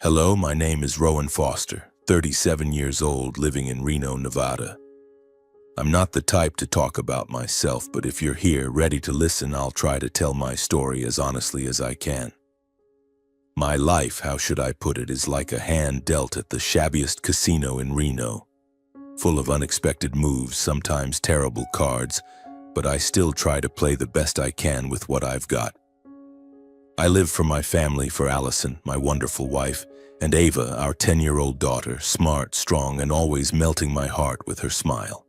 Hello, my name is Rowan Foster, 37 years old, living in Reno, Nevada. I'm not the type to talk about myself, but if you're here, ready to listen, I'll try to tell my story as honestly as I can. My life, how should I put it, is like a hand dealt at the shabbiest casino in Reno. Full of unexpected moves, sometimes terrible cards, but I still try to play the best I can with what I've got. I live for my family, for Allison, my wonderful wife, and Ava, our 10-year-old daughter, smart, strong, and always melting my heart with her smile.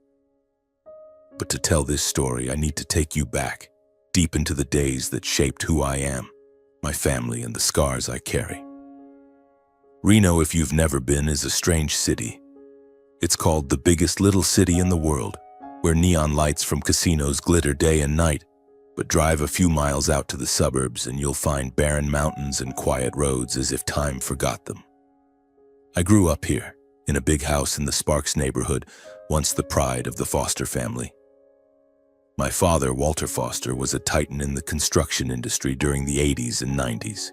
But to tell this story, I need to take you back, deep into the days that shaped who I am, my family, and the scars I carry. Reno, if you've never been, is a strange city. It's called the biggest little city in the world, where neon lights from casinos glitter day and night. But drive a few miles out to the suburbs and you'll find barren mountains and quiet roads as if time forgot them. I grew up here, in a big house in the Sparks neighborhood, once the pride of the Foster family. My father, Walter Foster, was a titan in the construction industry during the 80s and 90s.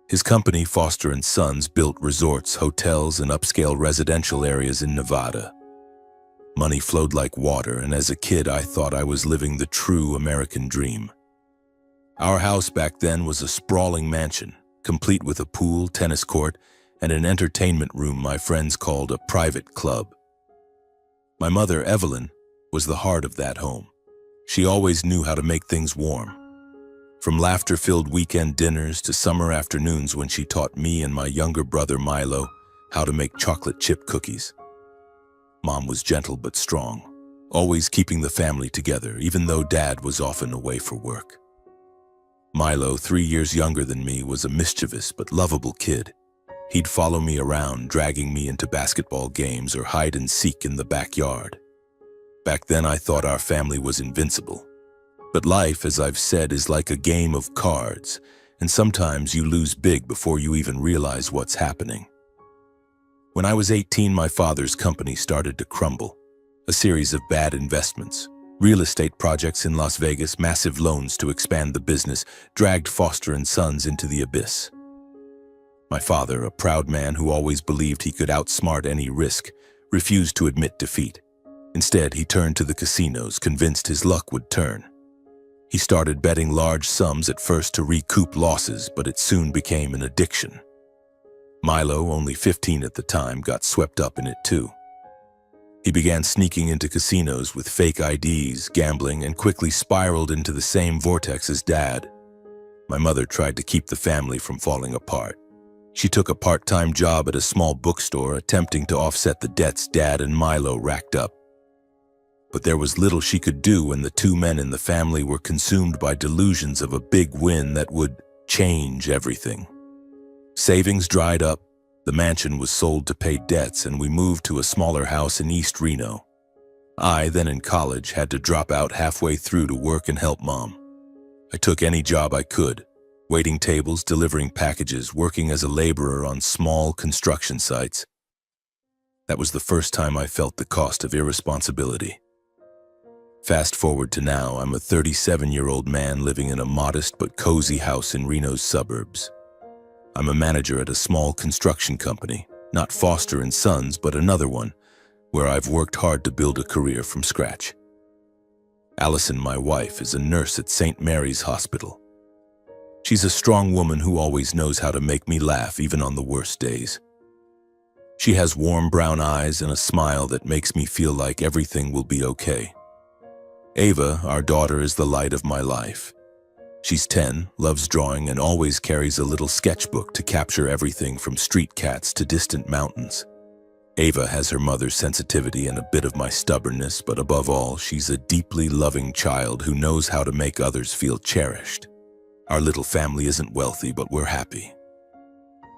His company, Foster & Sons, built resorts, hotels, and upscale residential areas in Nevada. Money flowed like water, and as a kid, I thought I was living the true American dream. Our house back then was a sprawling mansion, complete with a pool, tennis court, and an entertainment room my friends called a private club. My mother, Evelyn, was the heart of that home. She always knew how to make things warm. From laughter-filled weekend dinners to summer afternoons when she taught me and my younger brother, Milo, how to make chocolate chip cookies. Mom was gentle but strong, always keeping the family together, even though Dad was often away for work. Milo, 3 years younger than me, was a mischievous but lovable kid. He'd follow me around, dragging me into basketball games or hide and seek in the backyard. Back then, I thought our family was invincible. But life, as I've said, is like a game of cards, and sometimes you lose big before you even realize what's happening. When I was 18, my father's company started to crumble. A series of bad investments, real estate projects in Las Vegas, massive loans to expand the business, dragged Foster & Sons into the abyss. My father, a proud man who always believed he could outsmart any risk, refused to admit defeat. Instead, he turned to the casinos, convinced his luck would turn. He started betting large sums at first to recoup losses, but it soon became an addiction. Milo, only 15 at the time, got swept up in it too. He began sneaking into casinos with fake IDs, gambling, and quickly spiraled into the same vortex as Dad. My mother tried to keep the family from falling apart. She took a part-time job at a small bookstore, attempting to offset the debts Dad and Milo racked up. But there was little she could do when the two men in the family were consumed by delusions of a big win that would change everything. Savings dried up, the mansion was sold to pay debts, and we moved to a smaller house in East Reno. I, then in college, had to drop out halfway through to work and help Mom. I took any job I could, waiting tables, delivering packages, working as a laborer on small construction sites. That was the first time I felt the cost of irresponsibility. Fast forward to now, I'm a 37-year-old man living in a modest but cozy house in Reno's suburbs. I'm a manager at a small construction company, not Foster & Sons, but another one, where I've worked hard to build a career from scratch. Allison, my wife, is a nurse at St. Mary's Hospital. She's a strong woman who always knows how to make me laugh even on the worst days. She has warm brown eyes and a smile that makes me feel like everything will be okay. Ava, our daughter, is the light of my life. She's 10, loves drawing, and always carries a little sketchbook to capture everything from street cats to distant mountains. Ava has her mother's sensitivity and a bit of my stubbornness, but above all, she's a deeply loving child who knows how to make others feel cherished. Our little family isn't wealthy, but we're happy.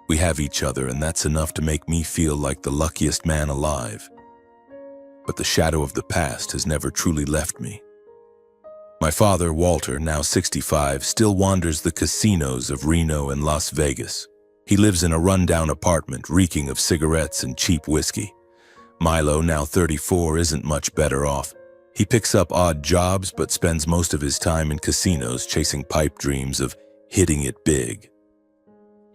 We have each other, and that's enough to make me feel like the luckiest man alive. But the shadow of the past has never truly left me. My father, Walter, now 65, still wanders the casinos of Reno and Las Vegas. He lives in a rundown apartment reeking of cigarettes and cheap whiskey. Milo, now 34, isn't much better off. He picks up odd jobs but spends most of his time in casinos chasing pipe dreams of hitting it big.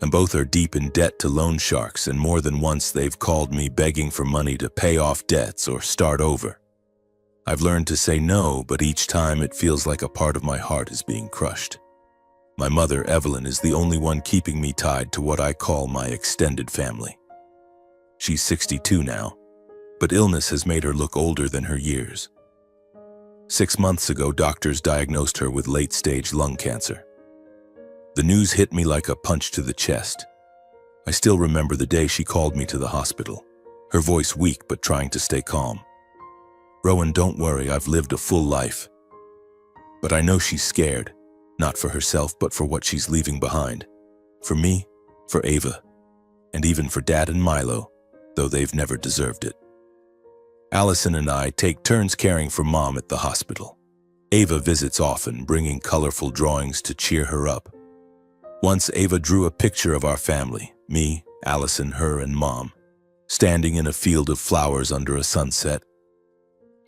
and both are deep in debt to loan sharks, and more than once they've called me begging for money to pay off debts or start over. I've learned to say no, but each time it feels like a part of my heart is being crushed. My mother, Evelyn, is the only one keeping me tied to what I call my extended family. She's 62 now, but illness has made her look older than her years. 6 months ago, doctors diagnosed her with late-stage lung cancer. The news hit me like a punch to the chest. I still remember the day she called me to the hospital, her voice weak but trying to stay calm. "Rowan, don't worry, I've lived a full life." But I know she's scared, not for herself but for what she's leaving behind. For me, for Ava, and even for Dad and Milo, though they've never deserved it. Allison and I take turns caring for Mom at the hospital. Ava visits often, bringing colorful drawings to cheer her up. Once Ava drew a picture of our family, me, Allison, her, and Mom, standing in a field of flowers under a sunset.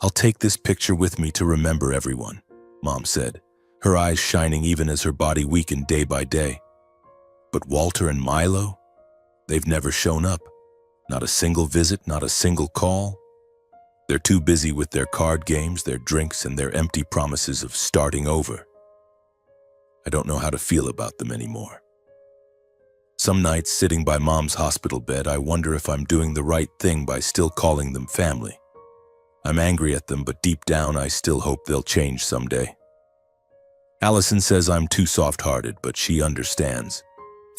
"I'll take this picture with me to remember everyone," Mom said, her eyes shining even as her body weakened day by day. But Walter and Milo? They've never shown up. Not a single visit, not a single call. They're too busy with their card games, their drinks, and their empty promises of starting over. I don't know how to feel about them anymore. Some nights, sitting by Mom's hospital bed, I wonder if I'm doing the right thing by still calling them family. I'm angry at them, but deep down I still hope they'll change someday. Allison says I'm too soft-hearted, but she understands.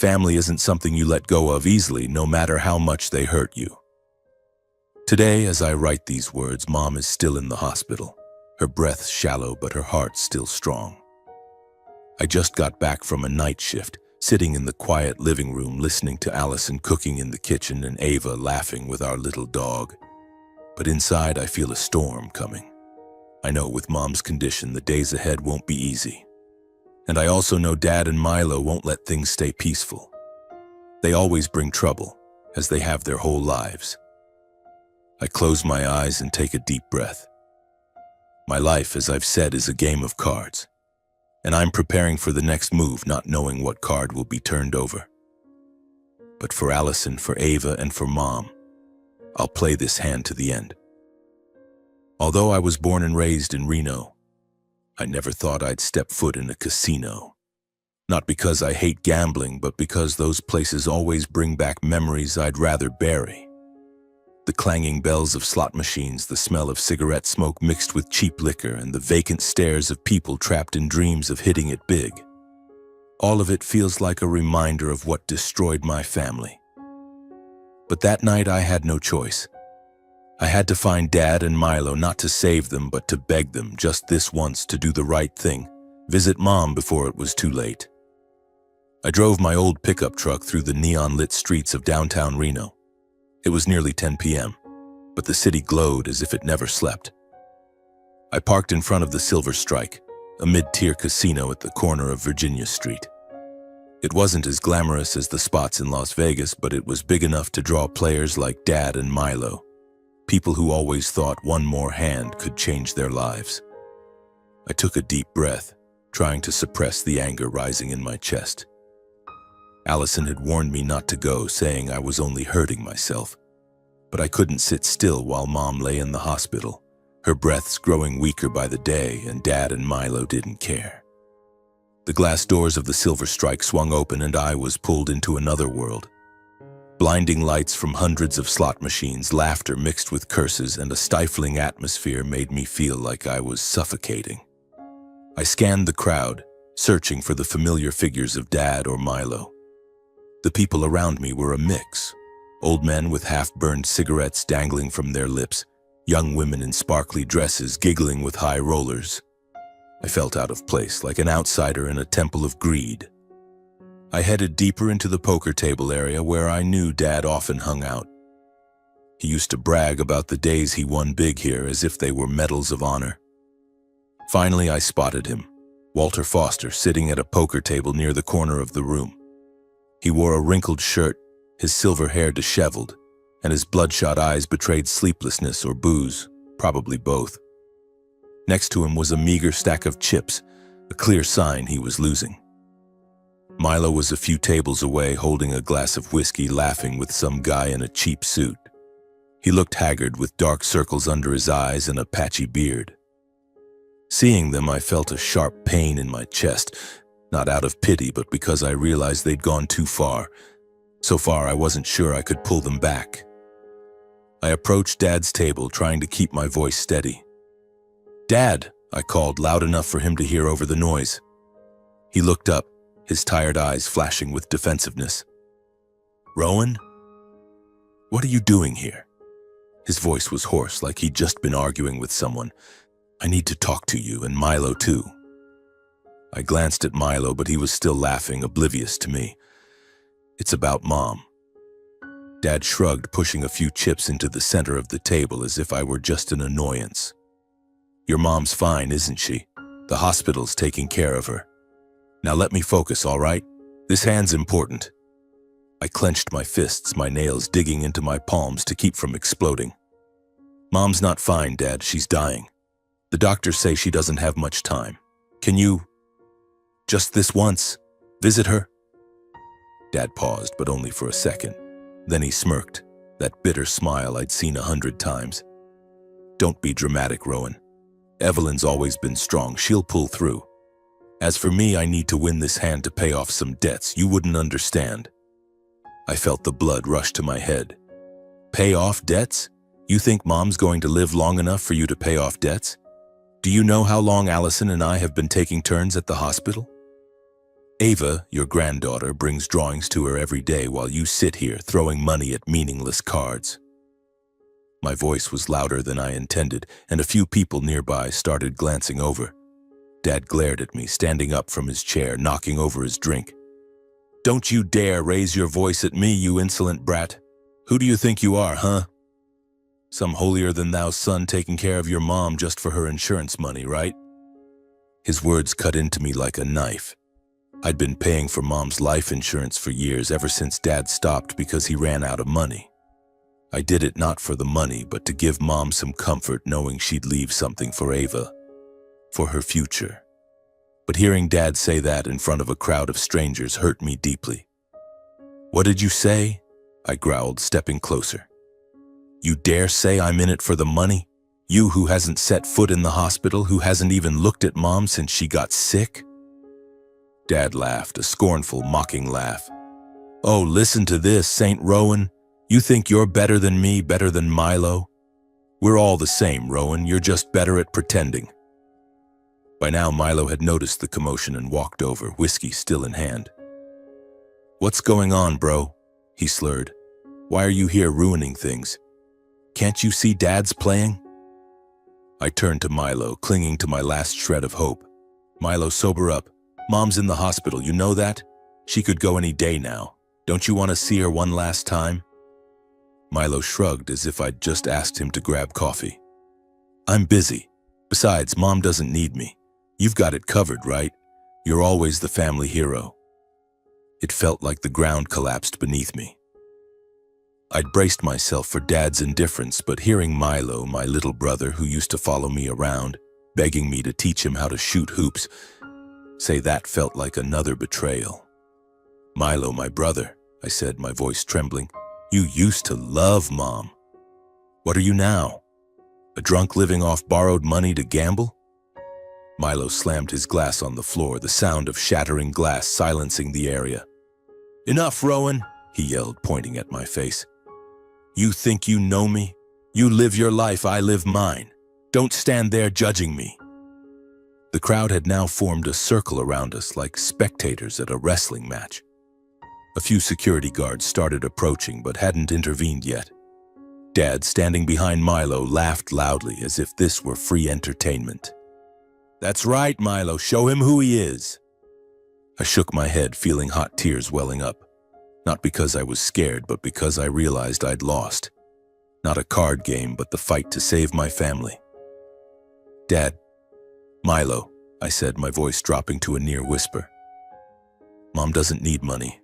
Family isn't something you let go of easily, no matter how much they hurt you. Today, as I write these words, Mom is still in the hospital. Her breath shallow, but her heart still strong. I just got back from a night shift, sitting in the quiet living room listening to Allison cooking in the kitchen and Ava laughing with our little dog. But inside I feel a storm coming. I know with Mom's condition the days ahead won't be easy. And I also know Dad and Milo won't let things stay peaceful. They always bring trouble, as they have their whole lives. I close my eyes and take a deep breath. My life, as I've said, is a game of cards. And I'm preparing for the next move, not knowing what card will be turned over. But for Allison, for Ava, and for Mom, I'll play this hand to the end. Although I was born and raised in Reno, I never thought I'd step foot in a casino. Not because I hate gambling, but because those places always bring back memories I'd rather bury. The clanging bells of slot machines, the smell of cigarette smoke mixed with cheap liquor, and the vacant stares of people trapped in dreams of hitting it big. All of it feels like a reminder of what destroyed my family. But that night I had no choice. I had to find Dad and Milo, not to save them, but to beg them just this once to do the right thing, visit Mom before it was too late. I drove my old pickup truck through the neon-lit streets of downtown Reno. It was nearly 10 p.m., but the city glowed as if it never slept. I parked in front of the Silver Strike, a mid-tier casino at the corner of Virginia Street. It wasn't as glamorous as the spots in Las Vegas, but it was big enough to draw players like Dad and Milo, people who always thought one more hand could change their lives. I took a deep breath, trying to suppress the anger rising in my chest. Allison had warned me not to go, saying I was only hurting myself. But I couldn't sit still while Mom lay in the hospital, her breaths growing weaker by the day, and Dad and Milo didn't care. The glass doors of the Silver Strike swung open and I was pulled into another world. Blinding lights from hundreds of slot machines, laughter mixed with curses, and a stifling atmosphere made me feel like I was suffocating. I scanned the crowd, searching for the familiar figures of Dad or Milo. The people around me were a mix. Old men with half-burned cigarettes dangling from their lips, young women in sparkly dresses giggling with high rollers. I felt out of place, like an outsider in a temple of greed. I headed deeper into the poker table area where I knew Dad often hung out. He used to brag about the days he won big here as if they were medals of honor. Finally, I spotted him, Walter Foster, sitting at a poker table near the corner of the room. He wore a wrinkled shirt, his silver hair disheveled, and his bloodshot eyes betrayed sleeplessness or booze, probably both. Next to him was a meager stack of chips, a clear sign he was losing. Milo was a few tables away holding a glass of whiskey, laughing with some guy in a cheap suit. He looked haggard with dark circles under his eyes and a patchy beard. Seeing them, I felt a sharp pain in my chest, not out of pity, but because I realized they'd gone too far. So far, I wasn't sure I could pull them back. I approached Dad's table, trying to keep my voice steady. "Dad," I called loud enough for him to hear over the noise. He looked up, his tired eyes flashing with defensiveness. "Rowan? What are you doing here?" His voice was hoarse, like he'd just been arguing with someone. "I need to talk to you, and Milo too." I glanced at Milo, but he was still laughing, oblivious to me. "It's about Mom." Dad shrugged, pushing a few chips into the center of the table as if I were just an annoyance. "Your mom's fine, isn't she? The hospital's taking care of her. Now let me focus, all right? This hand's important." I clenched my fists, my nails digging into my palms to keep from exploding. "Mom's not fine, Dad. She's dying. The doctors say she doesn't have much time. Can you, just this once, visit her?" Dad paused, but only for a second. Then he smirked, that bitter smile I'd seen 100 times. "Don't be dramatic, Rowan. Evelyn's always been strong. She'll pull through. As for me, I need to win this hand to pay off some debts. You wouldn't understand." I felt the blood rush to my head. "Pay off debts? You think Mom's going to live long enough for you to pay off debts? Do you know how long Allison and I have been taking turns at the hospital? Ava, your granddaughter, brings drawings to her every day while you sit here throwing money at meaningless cards." My voice was louder than I intended, and a few people nearby started glancing over. Dad glared at me, standing up from his chair, knocking over his drink. "Don't you dare raise your voice at me, you insolent brat. Who do you think you are, huh? Some holier-than-thou son taking care of your mom just for her insurance money, right?" His words cut into me like a knife. I'd been paying for Mom's life insurance for years, ever since Dad stopped because he ran out of money. I did it not for the money, but to give Mom some comfort knowing she'd leave something for Ava, for her future. But hearing Dad say that in front of a crowd of strangers hurt me deeply. "What did you say?" I growled, stepping closer. "You dare say I'm in it for the money? You who hasn't set foot in the hospital, who hasn't even looked at Mom since she got sick?" Dad laughed, a scornful, mocking laugh. "Oh, listen to this, Saint Rowan. You think you're better than me, better than Milo? We're all the same, Rowan. You're just better at pretending." By now, Milo had noticed the commotion and walked over, whiskey still in hand. "What's going on, bro?" he slurred. "Why are you here ruining things? Can't you see Dad's playing?" I turned to Milo, clinging to my last shred of hope. "Milo, sober up. Mom's in the hospital, you know that? She could go any day now. Don't you want to see her one last time?" Milo shrugged as if I'd just asked him to grab coffee. "I'm busy. Besides, Mom doesn't need me. You've got it covered, right? You're always the family hero." It felt like the ground collapsed beneath me. I'd braced myself for Dad's indifference, but hearing Milo, my little brother who used to follow me around, begging me to teach him how to shoot hoops, say that felt like another betrayal. "Milo, my brother," I said, my voice trembling, "you used to love Mom. What are you now? A drunk living off borrowed money to gamble?" Milo slammed his glass on the floor, the sound of shattering glass silencing the area. "Enough, Rowan," he yelled, pointing at my face. "You think you know me? You live your life, I live mine. Don't stand there judging me." The crowd had now formed a circle around us like spectators at a wrestling match. A few security guards started approaching but hadn't intervened yet. Dad, standing behind Milo, laughed loudly as if this were free entertainment. "That's right, Milo, show him who he is." I shook my head, feeling hot tears welling up. Not because I was scared, but because I realized I'd lost. Not a card game, but the fight to save my family. "Dad, Milo," I said, my voice dropping to a near whisper. "Mom doesn't need money.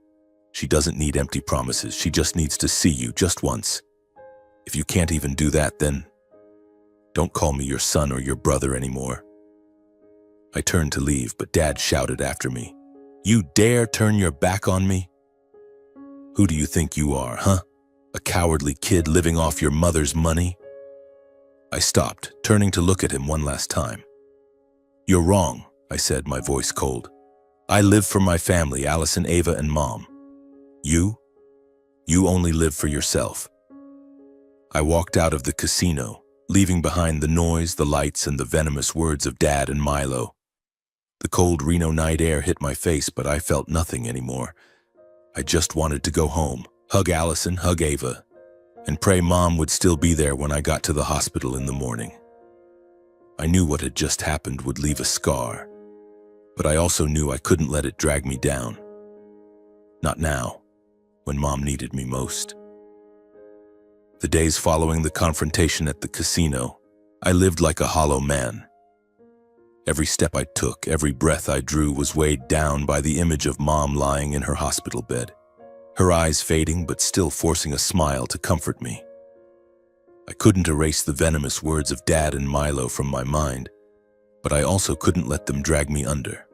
She doesn't need empty promises. She just needs to see you just once. If you can't even do that, then don't call me your son or your brother anymore." I turned to leave, but Dad shouted after me. You dare turn your back on me? Who do you think you are, huh? A cowardly kid living off your mother's money? I stopped, turning to look at him one last time. You're wrong, I said, my voice cold. I live for my family, Allison, Ava, and Mom. You? You only live for yourself. I walked out of the casino, leaving behind the noise, the lights, and the venomous words of Dad and Milo. The cold Reno night air hit my face, but I felt nothing anymore. I just wanted to go home, hug Allison, hug Ava, and pray Mom would still be there when I got to the hospital in the morning. I knew what had just happened would leave a scar, but I also knew I couldn't let it drag me down. Not now, when Mom needed me most. The days following the confrontation at the casino, I lived like a hollow man. Every step I took, every breath I drew was weighed down by the image of Mom lying in her hospital bed, her eyes fading but still forcing a smile to comfort me. I couldn't erase the venomous words of Dad and Milo from my mind, but I also couldn't let them drag me under.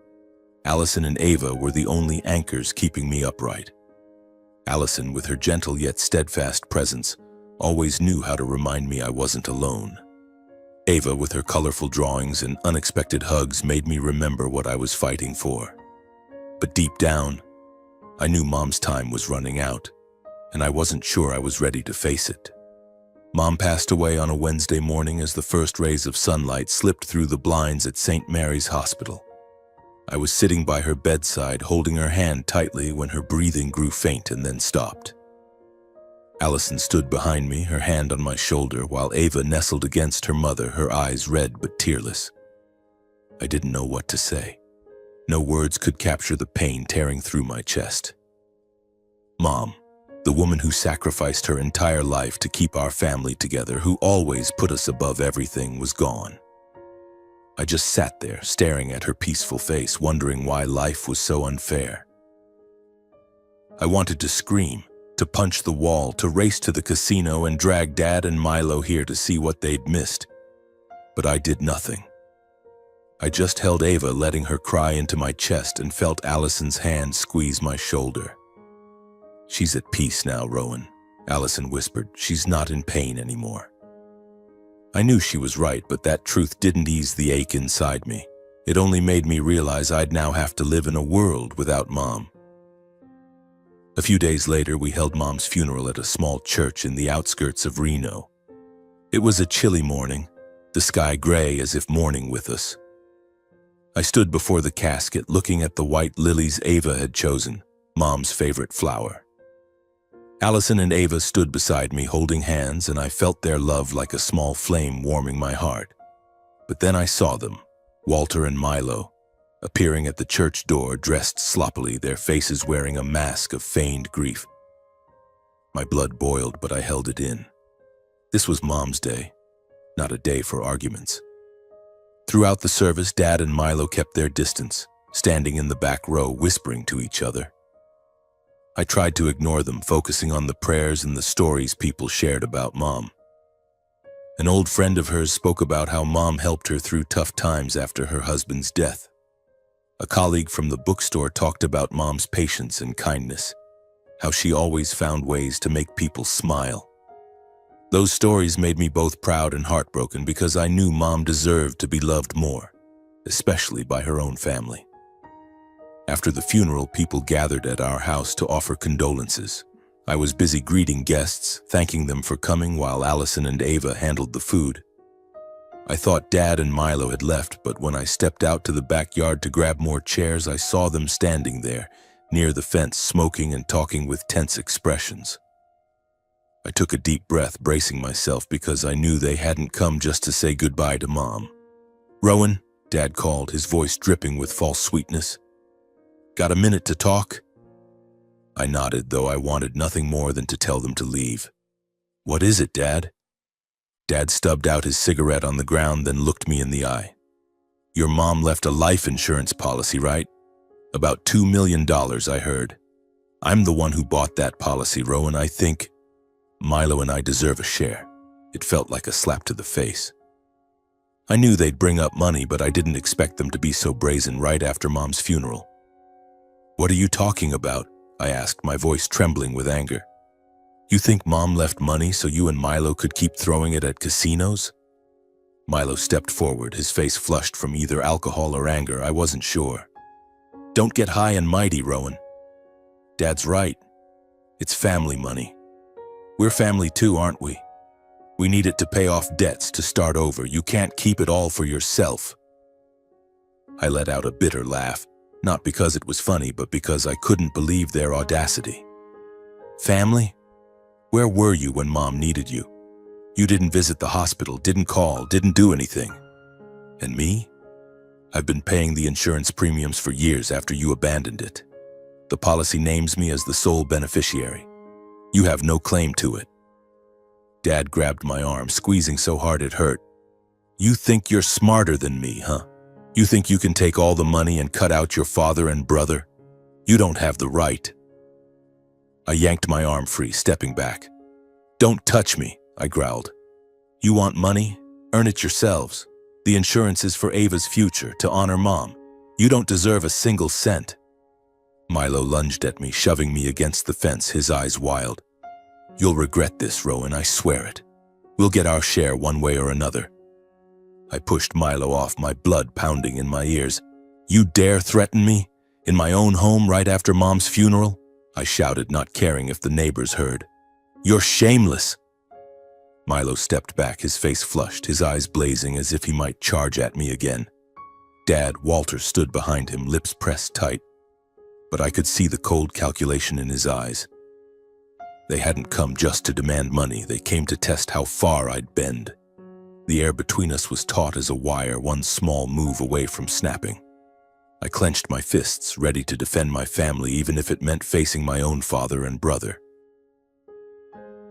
Allison and Ava were the only anchors keeping me upright. Allison, with her gentle yet steadfast presence, always knew how to remind me I wasn't alone. Ava, with her colorful drawings and unexpected hugs, made me remember what I was fighting for. But deep down, I knew Mom's time was running out, and I wasn't sure I was ready to face it. Mom passed away on a Wednesday morning as the first rays of sunlight slipped through the blinds at St. Mary's Hospital. I was sitting by her bedside, holding her hand tightly when her breathing grew faint and then stopped. Allison stood behind me, her hand on my shoulder, while Ava nestled against her mother, her eyes red but tearless. I didn't know what to say. No words could capture the pain tearing through my chest. Mom, the woman who sacrificed her entire life to keep our family together, who always put us above everything, was gone. I just sat there, staring at her peaceful face, wondering why life was so unfair. I wanted to scream, to punch the wall, to race to the casino and drag Dad and Milo here to see what they'd missed. But I did nothing. I just held Ava, letting her cry into my chest, and felt Allison's hand squeeze my shoulder. She's at peace now, Rowan, Allison whispered. She's not in pain anymore. I knew she was right, but that truth didn't ease the ache inside me. It only made me realize I'd now have to live in a world without Mom. A few days later, we held Mom's funeral at a small church in the outskirts of Reno. It was a chilly morning, the sky gray as if mourning with us. I stood before the casket, looking at the white lilies Ava had chosen, Mom's favorite flower. Allison and Ava stood beside me, holding hands, and I felt their love like a small flame warming my heart. But then I saw them, Walter and Milo, appearing at the church door, dressed sloppily, their faces wearing a mask of feigned grief. My blood boiled, but I held it in. This was Mom's day, not a day for arguments. Throughout the service, Dad and Milo kept their distance, standing in the back row, whispering to each other. I tried to ignore them, focusing on the prayers and the stories people shared about Mom. An old friend of hers spoke about how Mom helped her through tough times after her husband's death. A colleague from the bookstore talked about Mom's patience and kindness, how she always found ways to make people smile. Those stories made me both proud and heartbroken because I knew Mom deserved to be loved more, especially by her own family. After the funeral, people gathered at our house to offer condolences. I was busy greeting guests, thanking them for coming while Allison and Ava handled the food. I thought Dad and Milo had left, but when I stepped out to the backyard to grab more chairs, I saw them standing there, near the fence, smoking and talking with tense expressions. I took a deep breath, bracing myself because I knew they hadn't come just to say goodbye to Mom. "Rowan," Dad called, his voice dripping with false sweetness. "Got a minute to talk?" I nodded, though I wanted nothing more than to tell them to leave. "What is it, Dad?" Dad stubbed out his cigarette on the ground, then looked me in the eye. "Your mom left a life insurance policy, right? About $2 million, I heard. I'm the one who bought that policy, Rowan. I think Milo and I deserve a share." It felt like a slap to the face. I knew they'd bring up money, but I didn't expect them to be so brazen right after Mom's funeral. "What are you talking about?" I asked, my voice trembling with anger. "You think Mom left money so you and Milo could keep throwing it at casinos?" Milo stepped forward, his face flushed from either alcohol or anger, I wasn't sure. "Don't get high and mighty, Rowan. Dad's right. It's family money. We're family too, aren't we? We need it to pay off debts, to start over. You can't keep it all for yourself." I let out a bitter laugh, not because it was funny, but because I couldn't believe their audacity. "Family? Where were you when Mom needed you? You didn't visit the hospital, didn't call, didn't do anything. And me? I've been paying the insurance premiums for years after you abandoned it. The policy names me as the sole beneficiary. You have no claim to it." Dad grabbed my arm, squeezing so hard it hurt. "You think you're smarter than me, huh? You think you can take all the money and cut out your father and brother? You don't have the right." I yanked my arm free, stepping back. "Don't touch me," I growled. "You want money? Earn it yourselves. The insurance is for Ava's future, to honor Mom. You don't deserve a single cent." Milo lunged at me, shoving me against the fence, his eyes wild. "You'll regret this, Rowan, I swear it. We'll get our share one way or another." I pushed Milo off, my blood pounding in my ears. "You dare threaten me? In my own home right after Mom's funeral?" I shouted, not caring if the neighbors heard. "You're shameless." Milo stepped back, his face flushed, his eyes blazing as if he might charge at me again. Dad, Walter, stood behind him, lips pressed tight. But I could see the cold calculation in his eyes. They hadn't come just to demand money, they came to test how far I'd bend. The air between us was taut as a wire, one small move away from snapping. I clenched my fists, ready to defend my family, even if it meant facing my own father and brother.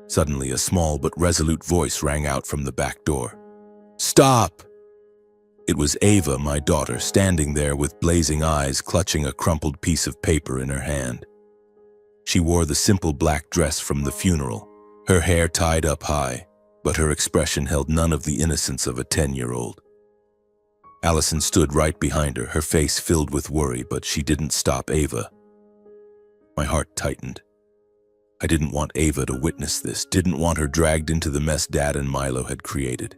Suddenly, a small but resolute voice rang out from the back door. "Stop!" It was Ava, my daughter, standing there with blazing eyes, clutching a crumpled piece of paper in her hand. She wore the simple black dress from the funeral, her hair tied up high, but her expression held none of the innocence of a 10-year-old. Allison stood right behind her, her face filled with worry, but she didn't stop Ava. My heart tightened. I didn't want Ava to witness this, didn't want her dragged into the mess Dad and Milo had created.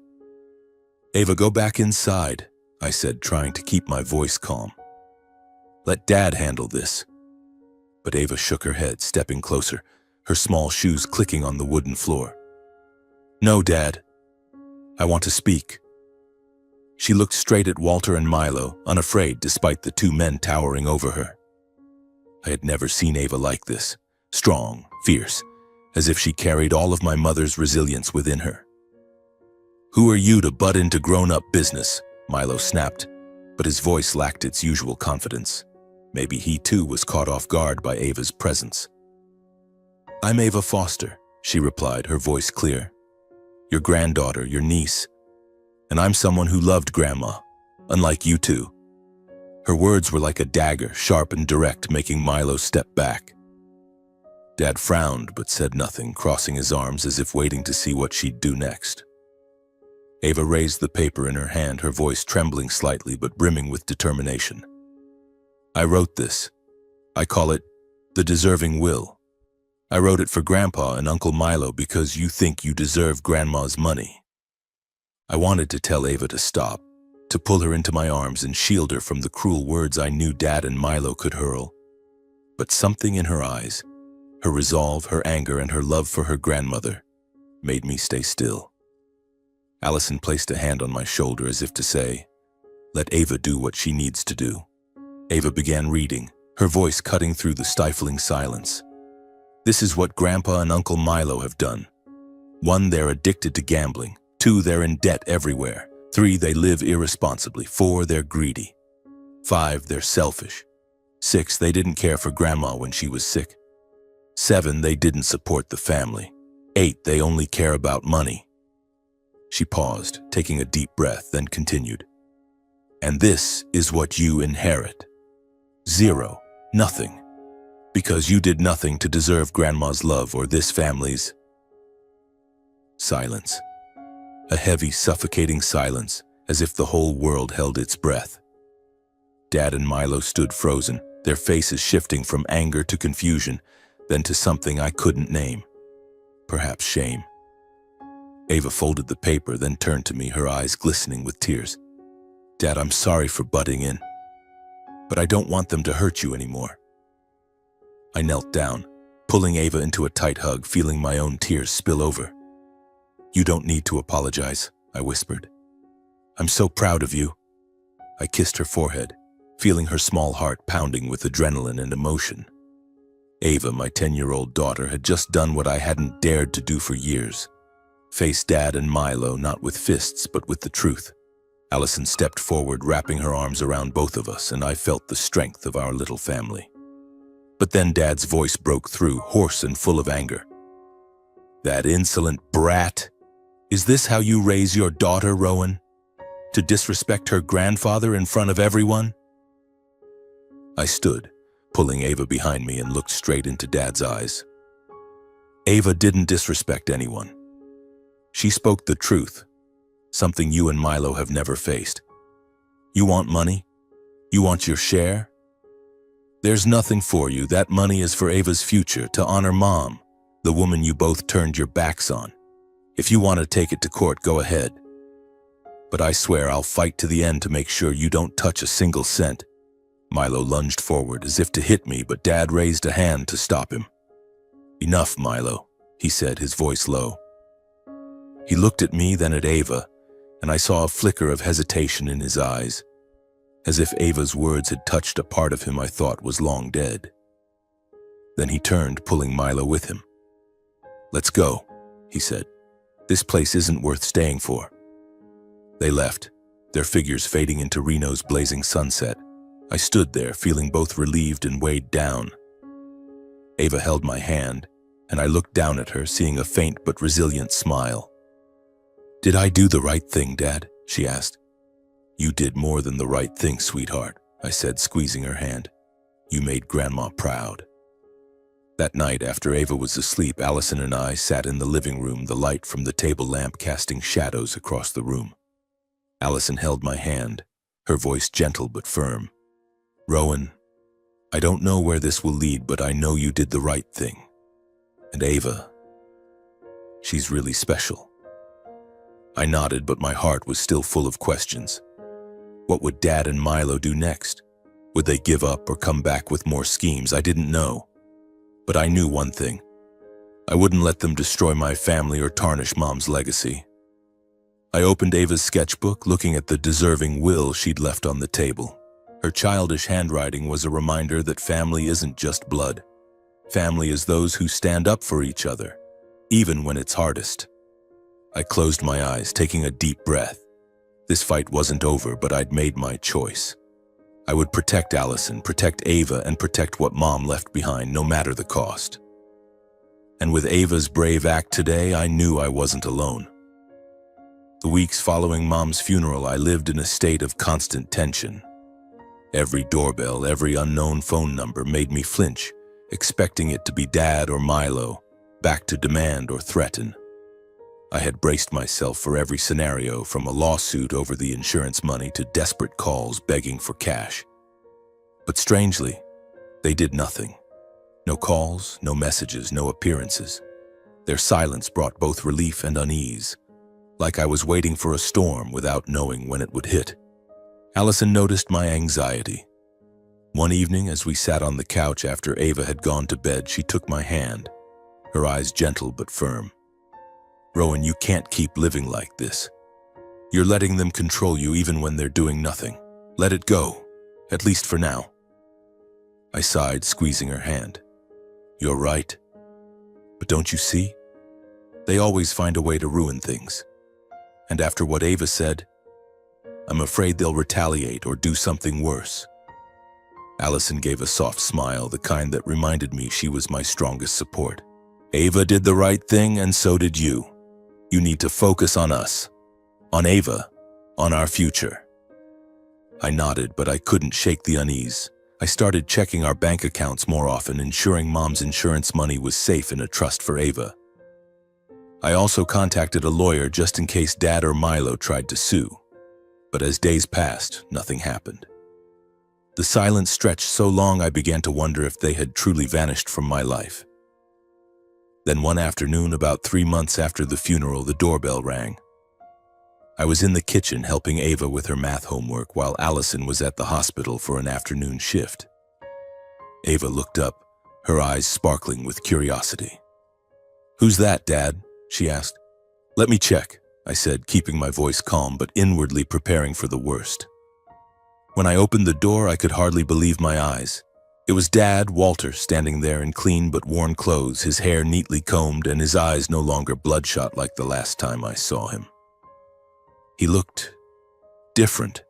"Ava, go back inside," I said, trying to keep my voice calm. "Let Dad handle this." But Ava shook her head, stepping closer, her small shoes clicking on the wooden floor. "No, Dad. I want to speak." She looked straight at Walter and Milo, unafraid despite the two men towering over her. I had never seen Ava like this, strong, fierce, as if she carried all of my mother's resilience within her. "Who are you to butt into grown-up business?" Milo snapped, but his voice lacked its usual confidence. Maybe he too was caught off guard by Ava's presence. "I'm Ava Foster," she replied, her voice clear. "Your granddaughter, your niece. And I'm someone who loved Grandma, unlike you two." Her words were like a dagger, sharp and direct, making Milo step back. Dad frowned but said nothing, crossing his arms as if waiting to see what she'd do next. Ava raised the paper in her hand, her voice trembling slightly but brimming with determination. "I wrote this. I call it the deserving will. I wrote it for Grandpa and Uncle Milo because you think you deserve Grandma's money." I wanted to tell Ava to stop, to pull her into my arms and shield her from the cruel words I knew Dad and Milo could hurl. But something in her eyes, her resolve, her anger, and her love for her grandmother, made me stay still. Allison placed a hand on my shoulder as if to say, "Let Ava do what she needs to do." Ava began reading, her voice cutting through the stifling silence. "This is what Grandpa and Uncle Milo have done. 1, they're addicted to gambling. 2, they're in debt everywhere. 3, they live irresponsibly. 4, they're greedy. 5, they're selfish. 6, they didn't care for Grandma when she was sick. 7, they didn't support the family. 8, they only care about money." She paused, taking a deep breath, then continued. "And this is what you inherit. 0, nothing. Because you did nothing to deserve Grandma's love or this family's." Silence. A heavy, suffocating silence, as if the whole world held its breath. Dad and Milo stood frozen, their faces shifting from anger to confusion, then to something I couldn't name. Perhaps shame. Ava folded the paper, then turned to me, her eyes glistening with tears. "Dad, I'm sorry for butting in, but I don't want them to hurt you anymore." I knelt down, pulling Ava into a tight hug, feeling my own tears spill over. "You don't need to apologize," I whispered. "I'm so proud of you." I kissed her forehead, feeling her small heart pounding with adrenaline and emotion. Ava, my 10-year-old daughter, had just done what I hadn't dared to do for years. Face Dad and Milo, not with fists, but with the truth. Allison stepped forward, wrapping her arms around both of us, and I felt the strength of our little family. But then Dad's voice broke through, hoarse and full of anger. "That insolent brat! Is this how you raise your daughter, Rowan? To disrespect her grandfather in front of everyone?" I stood, pulling Ava behind me, and looked straight into Dad's eyes. "Ava didn't disrespect anyone. She spoke the truth, something you and Milo have never faced. You want money? You want your share? There's nothing for you. That money is for Ava's future, to honor Mom, the woman you both turned your backs on. If you want to take it to court, go ahead. But I swear I'll fight to the end to make sure you don't touch a single cent." Milo lunged forward as if to hit me, but Dad raised a hand to stop him. "Enough, Milo," he said, his voice low. He looked at me, then at Ava, and I saw a flicker of hesitation in his eyes, as if Ava's words had touched a part of him I thought was long dead. Then he turned, pulling Milo with him. "Let's go," he said. "This place isn't worth staying for." They left, their figures fading into Reno's blazing sunset. I stood there, feeling both relieved and weighed down. Ava held my hand, and I looked down at her, seeing a faint but resilient smile. "Did I do the right thing, Dad?" she asked. "You did more than the right thing, sweetheart," I said, squeezing her hand. "You made Grandma proud." That night, after Ava was asleep, Allison and I sat in the living room, the light from the table lamp casting shadows across the room. Allison held my hand, her voice gentle but firm. "Rowan, I don't know where this will lead, but I know you did the right thing. And Ava, she's really special." I nodded, but my heart was still full of questions. What would Dad and Milo do next? Would they give up or come back with more schemes? I didn't know. But I knew one thing. I wouldn't let them destroy my family or tarnish Mom's legacy. I opened Ava's sketchbook, looking at the deserving will she'd left on the table. Her childish handwriting was a reminder that family isn't just blood. Family is those who stand up for each other, even when it's hardest. I closed my eyes, taking a deep breath. This fight wasn't over, but I'd made my choice. I would protect Allison, protect Ava, and protect what Mom left behind, no matter the cost. And with Ava's brave act today, I knew I wasn't alone. The weeks following Mom's funeral, I lived in a state of constant tension. Every doorbell, every unknown phone number made me flinch, expecting it to be Dad or Milo, back to demand or threaten. I had braced myself for every scenario, from a lawsuit over the insurance money to desperate calls begging for cash. But strangely, they did nothing. No calls, no messages, no appearances. Their silence brought both relief and unease, like I was waiting for a storm without knowing when it would hit. Allison noticed my anxiety. One evening, as we sat on the couch after Ava had gone to bed, she took my hand, her eyes gentle but firm. "Rowan, you can't keep living like this. You're letting them control you even when they're doing nothing. Let it go, at least for now." I sighed, squeezing her hand. "You're right. But don't you see? They always find a way to ruin things. And after what Ava said, I'm afraid they'll retaliate or do something worse." Allison gave a soft smile, the kind that reminded me she was my strongest support. "Ava did the right thing, and so did you. You need to focus on us, on Ava, on our future." I nodded, but I couldn't shake the unease. I started checking our bank accounts more often, ensuring Mom's insurance money was safe in a trust for Ava. I also contacted a lawyer just in case Dad or Milo tried to sue. But as days passed, nothing happened. The silence stretched so long I began to wonder if they had truly vanished from my life. Then one afternoon, about 3 months after the funeral, the doorbell rang. I was in the kitchen helping Ava with her math homework while Allison was at the hospital for an afternoon shift. Ava looked up, her eyes sparkling with curiosity. "Who's that, Dad?" she asked. "Let me check," I said, keeping my voice calm but inwardly preparing for the worst. When I opened the door, I could hardly believe my eyes. It was Dad, Walter, standing there in clean but worn clothes, his hair neatly combed and his eyes no longer bloodshot like the last time I saw him. He looked different.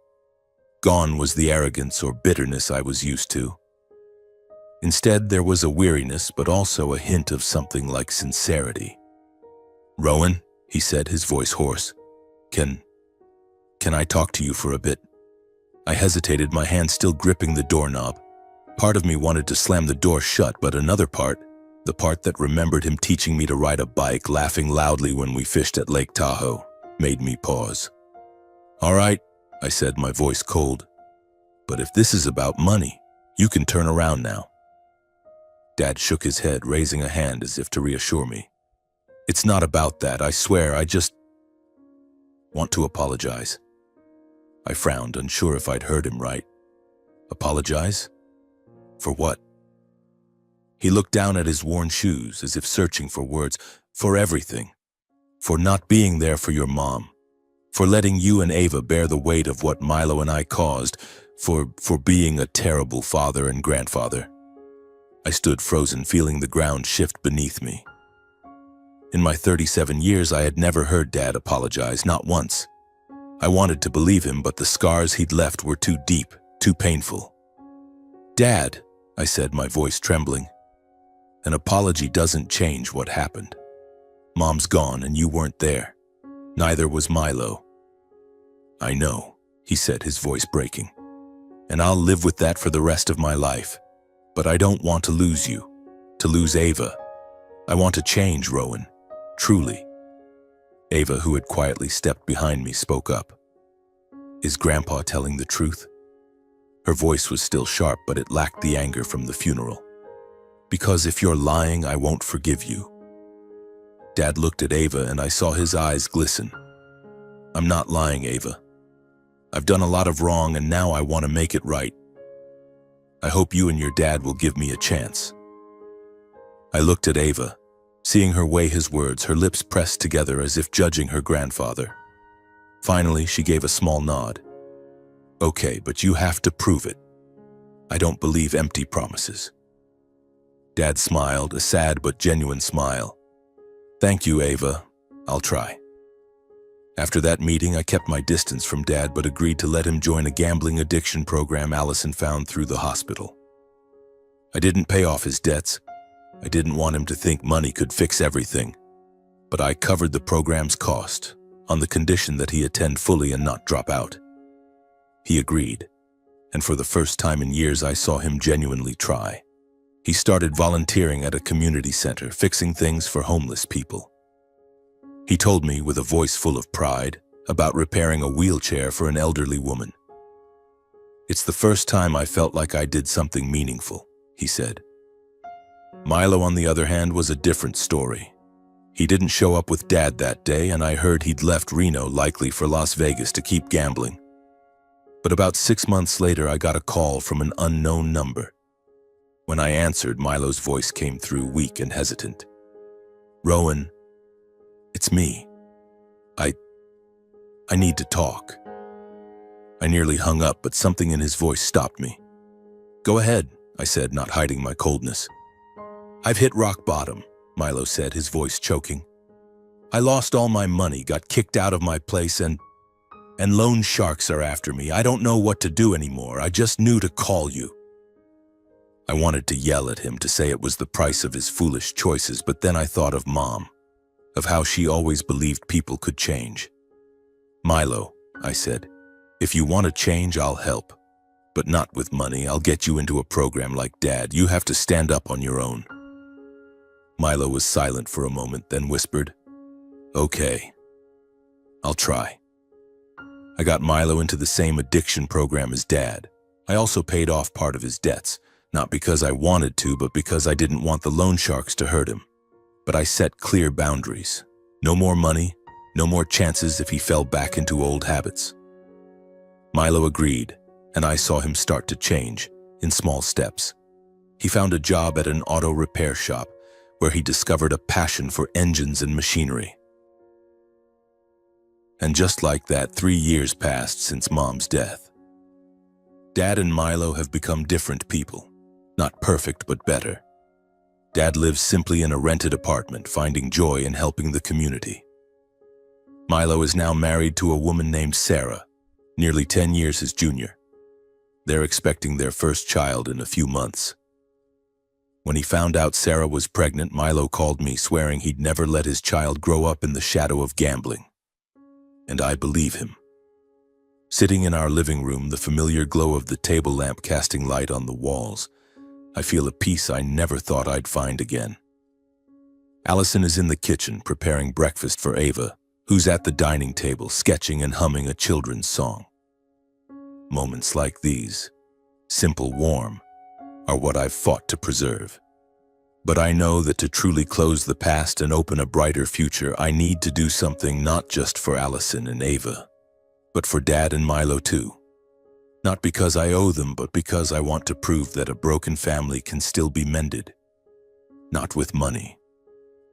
Gone was the arrogance or bitterness I was used to. Instead, there was a weariness, but also a hint of something like sincerity. "Rowan," he said, his voice hoarse. Can I talk to you for a bit?" I hesitated, my hand still gripping the doorknob. Part of me wanted to slam the door shut, but another part, the part that remembered him teaching me to ride a bike, laughing loudly when we fished at Lake Tahoe, made me pause. "All right," I said, my voice cold. "But if this is about money, you can turn around now." Dad shook his head, raising a hand as if to reassure me. "It's not about that, I swear, I just want to apologize." I frowned, unsure if I'd heard him right. Apologize? For what? He looked down at his worn shoes as if searching for words. "For everything. For not being there for your mom. For letting you and Ava bear the weight of what Milo and I caused. For being a terrible father and grandfather." I stood frozen, feeling the ground shift beneath me. In my 37 years, I had never heard Dad apologize, not once. I wanted to believe him, but the scars he'd left were too deep, too painful. "Dad," I said, my voice trembling, "an apology doesn't change what happened. Mom's gone and you weren't there. Neither was Milo." "I know," he said, his voice breaking, "and I'll live with that for the rest of my life. But I don't want to lose you, to lose Ava. I want to change, Rowan, truly." Ava, who had quietly stepped behind me, spoke up. "Is Grandpa telling the truth?" Her voice was still sharp, but it lacked the anger from the funeral. "Because if you're lying, I won't forgive you." Dad looked at Ava and I saw his eyes glisten. "I'm not lying, Ava. I've done a lot of wrong and now I want to make it right. I hope you and your dad will give me a chance." I looked at Ava, seeing her weigh his words, her lips pressed together as if judging her grandfather. Finally, she gave a small nod. "Okay, but you have to prove it. I don't believe empty promises." Dad smiled, a sad but genuine smile. "Thank you, Ava. I'll try." After that meeting, I kept my distance from Dad but agreed to let him join a gambling addiction program Allison found through the hospital. I didn't pay off his debts. I didn't want him to think money could fix everything. But I covered the program's cost, on the condition that he attend fully and not drop out. He agreed, and for the first time in years I saw him genuinely try. He started volunteering at a community center, fixing things for homeless people. He told me, with a voice full of pride, about repairing a wheelchair for an elderly woman. "It's the first time I felt like I did something meaningful," he said. Milo, on the other hand, was a different story. He didn't show up with Dad that day, and I heard he'd left Reno, likely for Las Vegas, to keep gambling. But about 6 months later, I got a call from an unknown number. When I answered, Milo's voice came through, weak and hesitant. "Rowan, it's me. I need to talk." I nearly hung up, but something in his voice stopped me. "Go ahead," I said, not hiding my coldness. "I've hit rock bottom," Milo said, his voice choking. "I lost all my money, got kicked out of my place, and loan sharks are after me. I don't know what to do anymore. I just knew to call you." I wanted to yell at him, to say it was the price of his foolish choices, but then I thought of Mom, of how she always believed people could change. "Milo," I said, "if you want to change, I'll help. But not with money. I'll get you into a program like Dad. You have to stand up on your own." Milo was silent for a moment, then whispered, "Okay, I'll try." I got Milo into the same addiction program as Dad. I also paid off part of his debts, not because I wanted to, but because I didn't want the loan sharks to hurt him. But I set clear boundaries. No more money, no more chances if he fell back into old habits. Milo agreed, and I saw him start to change, in small steps. He found a job at an auto repair shop, where he discovered a passion for engines and machinery. And just like that, 3 years passed since Mom's death. Dad and Milo have become different people. Not perfect, but better. Dad lives simply in a rented apartment, finding joy in helping the community. Milo is now married to a woman named Sarah, nearly 10 years his junior. They're expecting their first child in a few months. When he found out Sarah was pregnant, Milo called me, swearing he'd never let his child grow up in the shadow of gambling. And I believe him. Sitting in our living room, the familiar glow of the table lamp casting light on the walls, I feel a peace I never thought I'd find again. Allison is in the kitchen preparing breakfast for Ava, who's at the dining table sketching and humming a children's song. Moments like these, simple, warm, are what I've fought to preserve. But I know that to truly close the past and open a brighter future, I need to do something not just for Allison and Ava, but for Dad and Milo too. Not because I owe them, but because I want to prove that a broken family can still be mended. Not with money,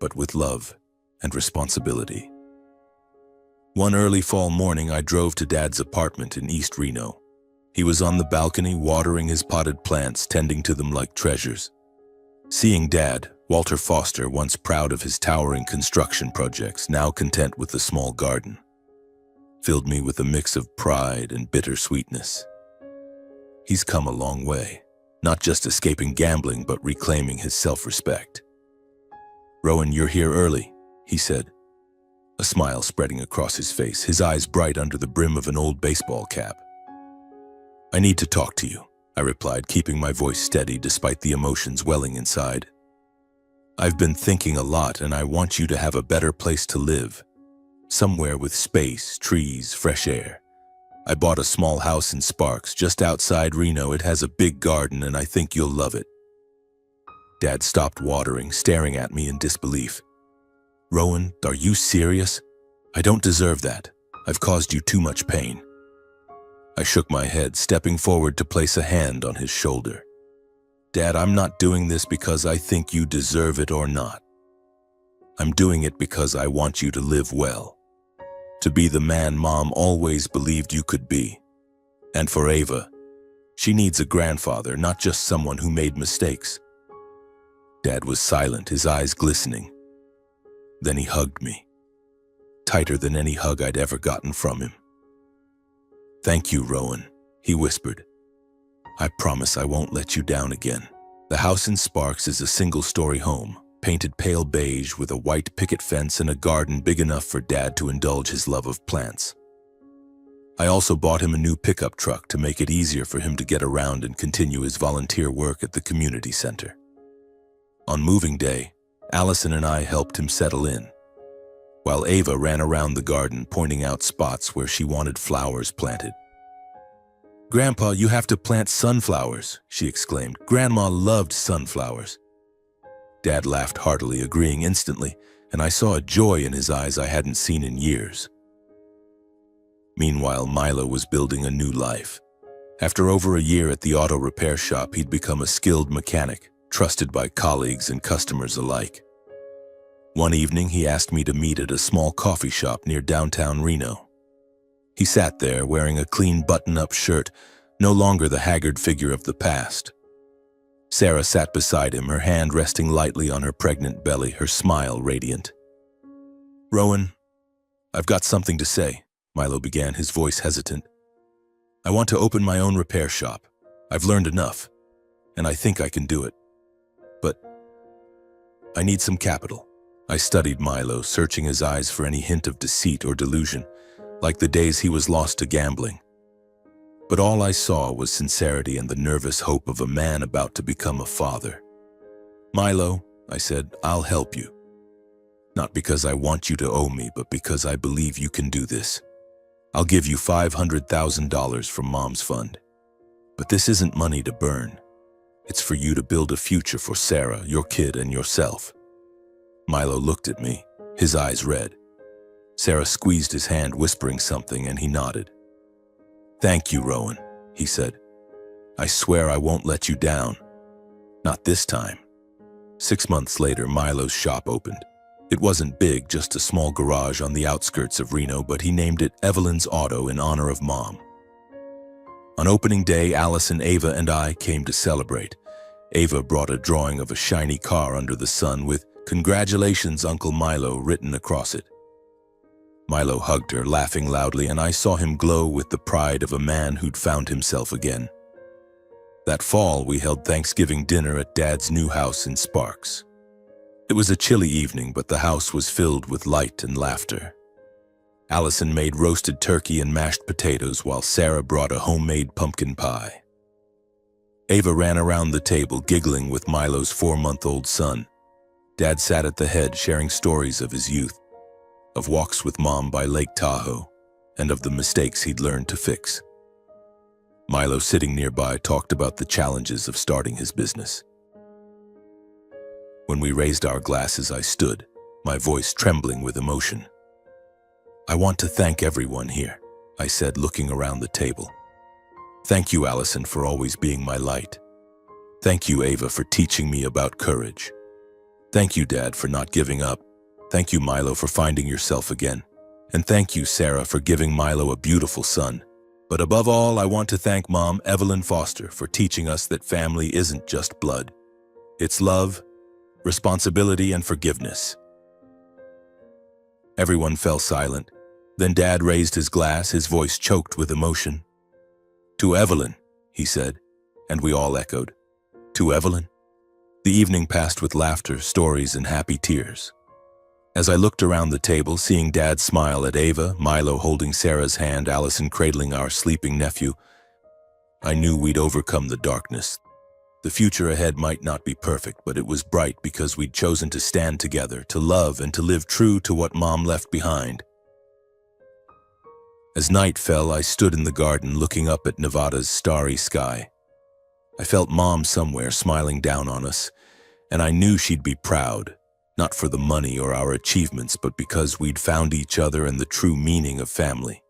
but with love and responsibility. One early fall morning, I drove to Dad's apartment in East Reno. He was on the balcony watering his potted plants, tending to them like treasures. Seeing Dad, Walter Foster, once proud of his towering construction projects, now content with the small garden, filled me with a mix of pride and bittersweetness. He's come a long way, not just escaping gambling, but reclaiming his self-respect. "Rowan, you're here early," he said, a smile spreading across his face, his eyes bright under the brim of an old baseball cap. "I need to talk to you," I replied, keeping my voice steady despite the emotions welling inside. "I've been thinking a lot, and I want you to have a better place to live. Somewhere with space, trees, fresh air. I bought a small house in Sparks, just outside Reno. It has a big garden, and I think you'll love it." Dad stopped watering, staring at me in disbelief. "Rowan, are you serious? I don't deserve that. I've caused you too much pain." I shook my head, stepping forward to place a hand on his shoulder. "Dad, I'm not doing this because I think you deserve it or not. I'm doing it because I want you to live well. To be the man Mom always believed you could be. And for Ava, she needs a grandfather, not just someone who made mistakes." Dad was silent, his eyes glistening. Then he hugged me, tighter than any hug I'd ever gotten from him. "Thank you, Rowan," he whispered. "I promise I won't let you down again." The house in Sparks is a single-story home, painted pale beige with a white picket fence and a garden big enough for Dad to indulge his love of plants. I also bought him a new pickup truck to make it easier for him to get around and continue his volunteer work at the community center. On moving day, Allison and I helped him settle in, while Ava ran around the garden pointing out spots where she wanted flowers planted. "Grandpa, you have to plant sunflowers," she exclaimed. "Grandma loved sunflowers." Dad laughed heartily, agreeing instantly, and I saw a joy in his eyes I hadn't seen in years. Meanwhile, Milo was building a new life. After over a year at the auto repair shop, he'd become a skilled mechanic, trusted by colleagues and customers alike. One evening, he asked me to meet at a small coffee shop near downtown Reno. He sat there wearing a clean button-up shirt, no longer the haggard figure of the past. Sarah sat beside him, her hand resting lightly on her pregnant belly, her smile radiant. "Rowan, I've got something to say," Milo began, his voice hesitant. "I want to open my own repair shop. I've learned enough, and I think I can do it. But I need some capital." I studied Milo, searching his eyes for any hint of deceit or delusion, like the days he was lost to gambling. But all I saw was sincerity and the nervous hope of a man about to become a father. "Milo," I said, "I'll help you. Not because I want you to owe me, but because I believe you can do this. I'll give you $500,000 from Mom's fund. But this isn't money to burn. It's for you to build a future for Sarah, your kid, and yourself." Milo looked at me, his eyes red. Sarah squeezed his hand, whispering something, and he nodded. "Thank you, Rowan," he said. "I swear I won't let you down. Not this time." 6 months later, Milo's shop opened. It wasn't big, just a small garage on the outskirts of Reno, but he named it Evelyn's Auto in honor of Mom. On opening day, Allison, Ava, and I came to celebrate. Ava brought a drawing of a shiny car under the sun with "Congratulations, Uncle Milo" written across it. Milo hugged her, laughing loudly, and I saw him glow with the pride of a man who'd found himself again. That fall, we held Thanksgiving dinner at Dad's new house in Sparks. It was a chilly evening, but the house was filled with light and laughter. Allison made roasted turkey and mashed potatoes, while Sarah brought a homemade pumpkin pie. Ava ran around the table, giggling with Milo's 4-month-old son. Dad sat at the head, sharing stories of his youth, of walks with Mom by Lake Tahoe, and of the mistakes he'd learned to fix. Milo, sitting nearby, talked about the challenges of starting his business. When we raised our glasses, I stood, my voice trembling with emotion. "I want to thank everyone here," I said, looking around the table. "Thank you, Allison, for always being my light. Thank you, Ava, for teaching me about courage. Thank you, Dad, for not giving up. Thank you, Milo, for finding yourself again. And thank you, Sarah, for giving Milo a beautiful son. But above all, I want to thank Mom, Evelyn Foster, for teaching us that family isn't just blood. It's love, responsibility, and forgiveness." Everyone fell silent. Then Dad raised his glass, his voice choked with emotion. "To Evelyn," he said, and we all echoed, "To Evelyn." The evening passed with laughter, stories, and happy tears. As I looked around the table, seeing Dad smile at Ava, Milo holding Sarah's hand, Allison cradling our sleeping nephew, I knew we'd overcome the darkness. The future ahead might not be perfect, but it was bright because we'd chosen to stand together, to love, and to live true to what Mom left behind. As night fell, I stood in the garden looking up at Nevada's starry sky. I felt Mom somewhere smiling down on us, and I knew she'd be proud, not for the money or our achievements, but because we'd found each other and the true meaning of family.